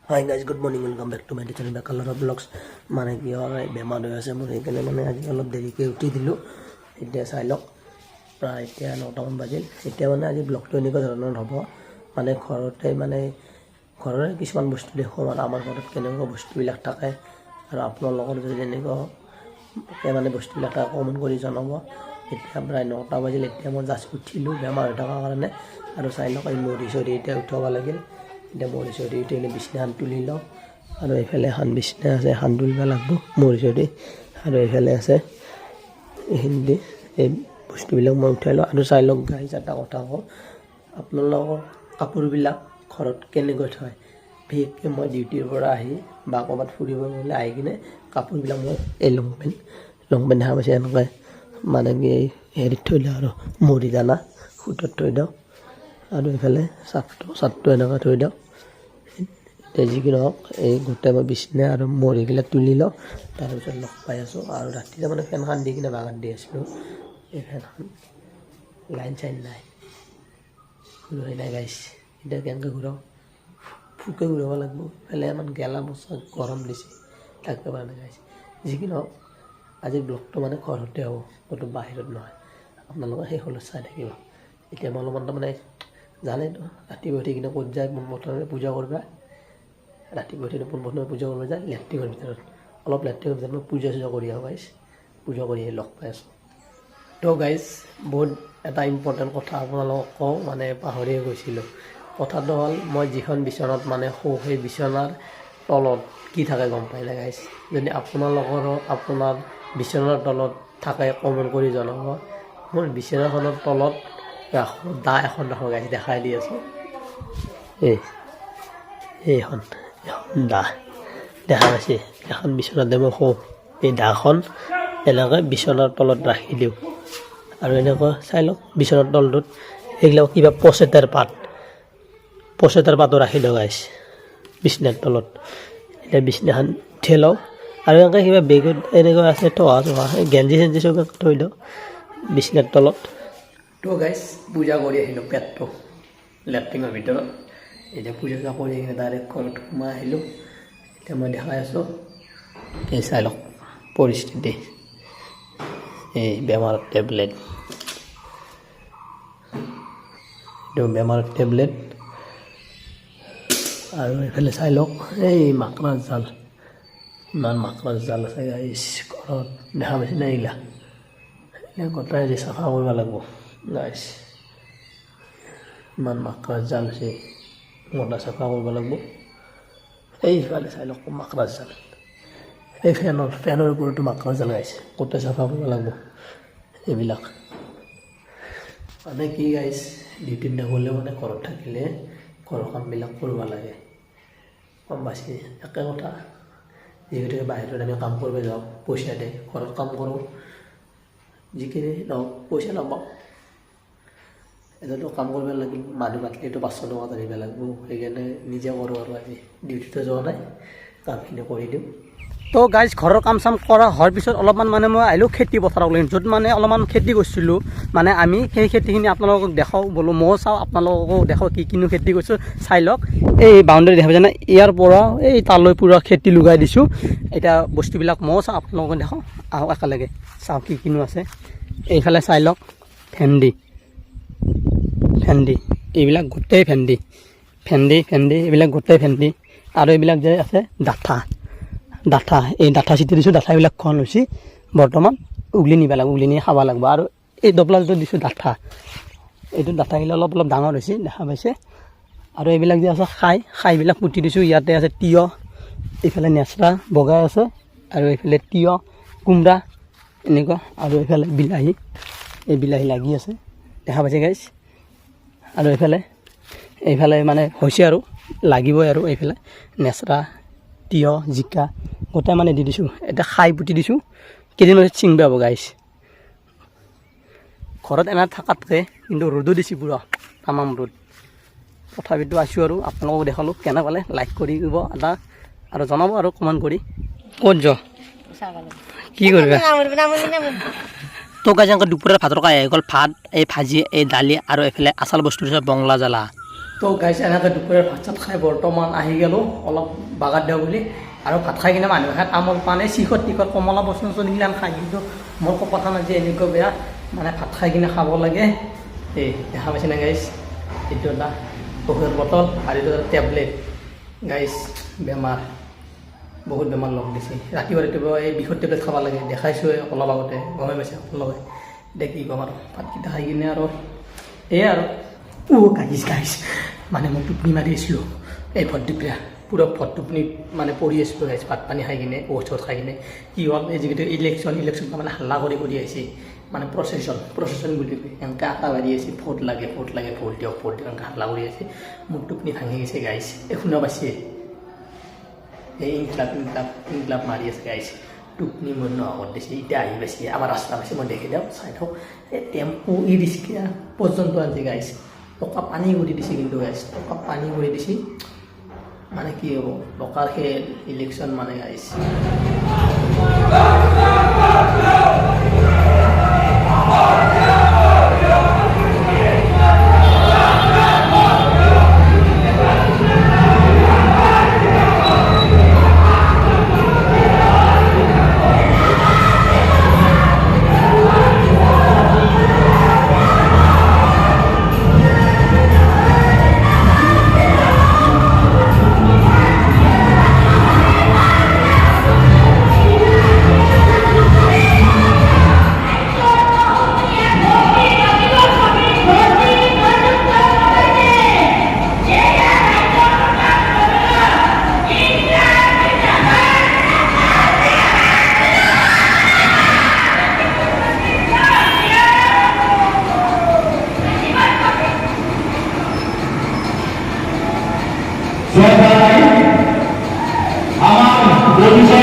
high guys good morning welcome back to my channel back colour blogs মানে কি হয় বেমাৰ হৈ আছে মোৰ সেইকাৰণে মানে আজি অলপ দেৰিকৈ উঠি দিলোঁ এতিয়া চাই লওক প্ৰায় এতিয়া 9টামান বাজিল এতিয়া মানে আজি ব্লগটো এনেকুৱা ধৰণৰ হ'ব মানে ঘৰতে মানে ঘৰৰে কিছুমান বস্তু দেখুৱাম আৰু আমাৰ ঘৰত কেনেকুৱা বস্তুবিলাক থাকে আৰু আপোনালোকৰ যদি এনেকুৱা মানে বস্তুবিলাক থাকে কমেণ্ট কৰি জনাব এতিয়া প্ৰায় 9টা বাজিল এতিয়া মই জাষ্ট উঠিলোঁ বেমাৰ হৈ থকাৰ কাৰণে আৰু চাই লওক এই মৰি চৰি এতিয়া উঠাব লাগিল এতিয়া মৰি চৰি উঠিলে বিছনাখন তুলি লওঁ আৰু এইফালে এখন বিছনা আছে এখন তুলিব লাগিব মৰি চৰি আৰু এইফালে আছে এইখিনি দি এই বস্তুবিলাক মই উঠাই লওঁ আৰু চাই লওক গাইজ এটা কথা কওঁ আপোনালোকৰ কাপোৰবিলাক ঘৰত কেনেকৈ থয় বিশেষকৈ মই ডিউটিৰ পৰা আহি বা ক'ৰবাত ফুৰিব গ'লে আহি কিনে কাপোৰবিলাক মই এই লং পেণ্ট দেখা পাইছে এনেকৈ মানে কি হেৰিত থৈ দিওঁ আৰু মৰি দানা সোঁতত থৈ দিওঁ আৰু এইফালে চাৰ্টটো এনেকৈ থৈ দিওঁ এতিয়া যিকি নহওক এই গোটেই মই বিছনা আৰু মৰিবিলাক তুলি লওঁ তাৰপিছত লগ পাই আছোঁ আৰু ৰাতিতে মানে ফেনখন দি কিনে বাগান দি আছিলোঁ এই ফেনখন লাইন চাইন নাই ঘূৰাই নাই গাইছ এতিয়া কেনেকৈ ঘূৰাওঁ ফুকে ঘূৰাব লাগিব এইফালে ইমান গেলা মচা গৰম দিছে থাকিব পৰা নাই গাইছ যিকি নহওক আজিৰ ব্লগটো মানে ঘৰতে হ'ব ক'তো বাহিৰত নহয় আপোনালোকে সেই হলত চাই থাকিব এতিয়া মই অলপমান তাৰমানে জানেতো ৰাতিপুৱা উঠি কিনে ক'ত যায় প্ৰথমে পূজা কৰিবা ৰাতিপুৱা উঠি পোনপ্ৰথমে পূজা কৰিব যায় লেট্ৰিনৰ ভিতৰত অলপ লেট্ৰিনৰ ভিতৰত মই পূজা চূজা কৰি আহোঁ গাইছ পূজা কৰি আহি লগ পাই আছোঁ তো গাইজ বহুত এটা ইম্পৰ্টেণ্ট কথা আপোনালোকক কওঁ মানে পাহৰিয়ে গৈছিলোঁ কথাটো হ'ল মই যিখন বিচনাত মানে শোওঁ সেই বিচনাৰ তলত কি থাকে গম পাই না গাইজ যদি আপোনালোকৰো আপোনাৰ বিচনাৰ তলত থাকে কমেণ্ট কৰি জনাব মোৰ বিচনাখনৰ তলত ৰাখোঁ দা এখন ৰাখোঁ গাইজ দেখাই দি আছোঁ এইখন দা দেখা পাইছে এখন বিচনাতে মই শোওঁ এই দাখন এনেকৈ বিচনাৰ তলত ৰাখি দিওঁ আৰু এনেকৈ চাই লওক বিচনাৰ তলটোত এইবিলাক কিবা পচেতাৰ পাতো ৰাখি দিওঁ গাইছ বিচনাৰ তলত এতিয়া বিচনাখন উঠিয়াই লওঁ আৰু এনেকৈ কিবা বেগত এনেকুৱা আছে থোৱা গেঞ্জি চেঞ্জি চব থৈ দিওঁ বিচনাৰ তলত তো গাইছ পূজা কৰি আহিলোঁ পেটটো লেট্ৰিনৰ ভিতৰত এতিয়া পূজা চূজা কৰি কিনে ডাইৰেক্ট ঘৰত সোমাই আহিলোঁ এতিয়া মই দেখাই আছোঁ এই চাই লওক পৰিস্থিতি এই বেমাৰৰ টেবলেট আৰু এইফালে চাই লওক এই মাকৰাৰ জাল ইমান মাকৰাৰ জাল আছে গাইছ ঘৰত দেখা পাইছে নাই এইগিলা গোটাই যে চাফা কৰিব লাগিব গাইছ ইমান মাকৰাৰ জাল আছে গোটা চাফা কৰিব লাগিব এইফালে চাই লওক মাকৰাৰ জাল এই ফেনৰ ওপৰতো মাকৰাৰ জাল গাইছে গোটাই চাফা কৰিব লাগিব এইবিলাক মানে কি গাইছ ডিউটিত নগ'লেও মানে ঘৰত থাকিলে ঘৰৰ কামবিলাক কৰিব লাগে কম বাছি একে কথা যিহেতুকে বাহিৰত আমি কাম কৰিব যাওঁ পইচা দিয়ে ঘৰত কাম কৰোঁ যিখিনি নহওক পইচা নাপাওঁ এতিয়াতো কাম কৰিব লাগিল মানুহ মাতিলেতো 500 টকা দিব লাগিব সেইকাৰণে নিজে কৰোঁ আৰু আজি ডিউটিতে যোৱা নাই কামখিনি কৰি দিওঁ তো গাইজ ঘৰৰ কাম চাম কৰা হোৱাৰ পিছত অলপমান মানে মই আহিলোঁ খেতি পথাৰলৈ য'ত মানে অলপমান খেতি কৰিছিলোঁ মানে আমি সেই খেতিখিনি আপোনালোকক দেখাওঁ বোলো ময়ো চাওঁ আপোনালোককো দেখাওঁ কি কিনো খেতি কৰিছোঁ চাই লওক এই বাউণ্ডেৰী দেখা পাইছে ইয়াৰ পৰা এই তালৈ পূৰা খেতি লগাই দিছোঁ এতিয়া বস্তুবিলাক ময়ো চাওঁ আপোনালোকক দেখাওঁ আহক একেলগে চাওঁ কি কিনো আছে এইফালে চাই লওক ভেন্দি এইবিলাক গোটেই ভেন্দি এইবিলাক গোটেই ভেন্দি আৰু এইবিলাক যে আছে ডাঠা এই ডাঠা চিটি দিছোঁ ডাঠাবিলাক খন হৈছে বৰ্তমান উগলি নিব লাগিব উগলি নি খাব লাগিব আৰু এই দবলাটো দিছোঁ ডাঠা এইটো ডাঠাগিলা অলপ ডাঙৰ হৈছে দেখা পাইছে আৰু এইবিলাক যে আছে খাইবিলাক পুতি দিছোঁ ইয়াতে আছে তিয়হ এইফালে নেচৰা বগাই আছে আৰু এইফালে তিয়হ কোমৰা এনেকুৱা আৰু এইফালে বিলাহী এই বিলাহী লাগি আছে দেখা পাইছে গাইছ আৰু এইফালে মানে হৈছে আৰু লাগিবই আৰু এইফালে নেচৰা তিয়হ জিকা গোটাই মানে দি দিছোঁ এতিয়া খাই পুতি দিছোঁ কেইদিন চিংবা হ'ব গাইছ ঘৰত এনে থকাতকৈ কিন্তু ৰ'দো দিছে পুৰা তামাম ৰ'দ তথাপিতো আছোঁ আৰু আপোনালোকক দেখালোঁ কেনে পালে লাইক কৰি দিব এটা আৰু জনাব আৰু কমেণ্ট কৰি ক'ত যোৱা কি কৰিবা তো গাইজ দুপৰীয়াৰ ভাতৰ কাই আহি গ'ল ভাত এই ভাজি এই দালি আৰু এইফালে আচাৰ বস্তু দিছে বংলা জ্বালা তো গাইছ এনেকৈ দুপৰীয়াৰ ভাত চাত খাই বৰ্তমান আহি গ'লোঁ অলপ বাগাত দিওঁ বুলি আৰু ভাত খাই কিনে মানুহে তামোল পানে চিখত টিকত কমলা বস্তু এইগিলান খাই কিন্তু মোৰ কথা নাই যে এনেকুৱা বেয়া মানে ভাত খাই কিনে খাব লাগে এই দেখা পাইছে না গাইছ এইটো এটা ঔষধৰ বটল আৰু এইটো এটা টেবলেট গাইছ বেমাৰ বহুত বেমাৰ লগ দিছে ৰাতিপুৱা এই বিষৰ টেবলেট খাব লাগে দেখাইছোঁ অলপ আগতে গমে পাইছে সকলোৱে এতিয়া কি ক'ম আৰু ভাতকেইটা খাই কিনে আৰু এয়া আৰু গাইছ মানে মই টোপনি মাৰি আছিলোঁ এই ভদ্ৰপ্ৰিয়া পুৰা টোপনি মানে পৰি আছিলোঁ গাইছ ভাত পানী খাই কিনে ঔষধ খাই কিনে কি হ'ল এই যিটো ইলেকশ্যন মানে হাল্লা কৰি আহিছে মানে প্ৰচেশ্যন বুলি কয় এনেকৈ আটা বাঢ়ি আছে ভোট লাগে ভোট দিয়ক এনেকৈ হাল্লা কৰি আছে মোৰ টোপনি ভাঙি গৈছে গাইছ শুনা পাইছে এই ইনক্লাব মাৰি আছে গাইছ টোপনি মোৰ নহত দিছে এতিয়া আহি পাইছে আমাৰ ৰাস্তা পাইছে মই দেখি দিওঁ চাই থাকক এই টেম্পু ই দিছে পৰ্যন্ত আজি গাইছ টকা পানী কৰি দিছে কিন্তু গাইছ টকা পানী কৰি দিছে মানে কি হ'ব টকাৰ সেই ইলেকশ্যন মানে গাইছ আমাৰ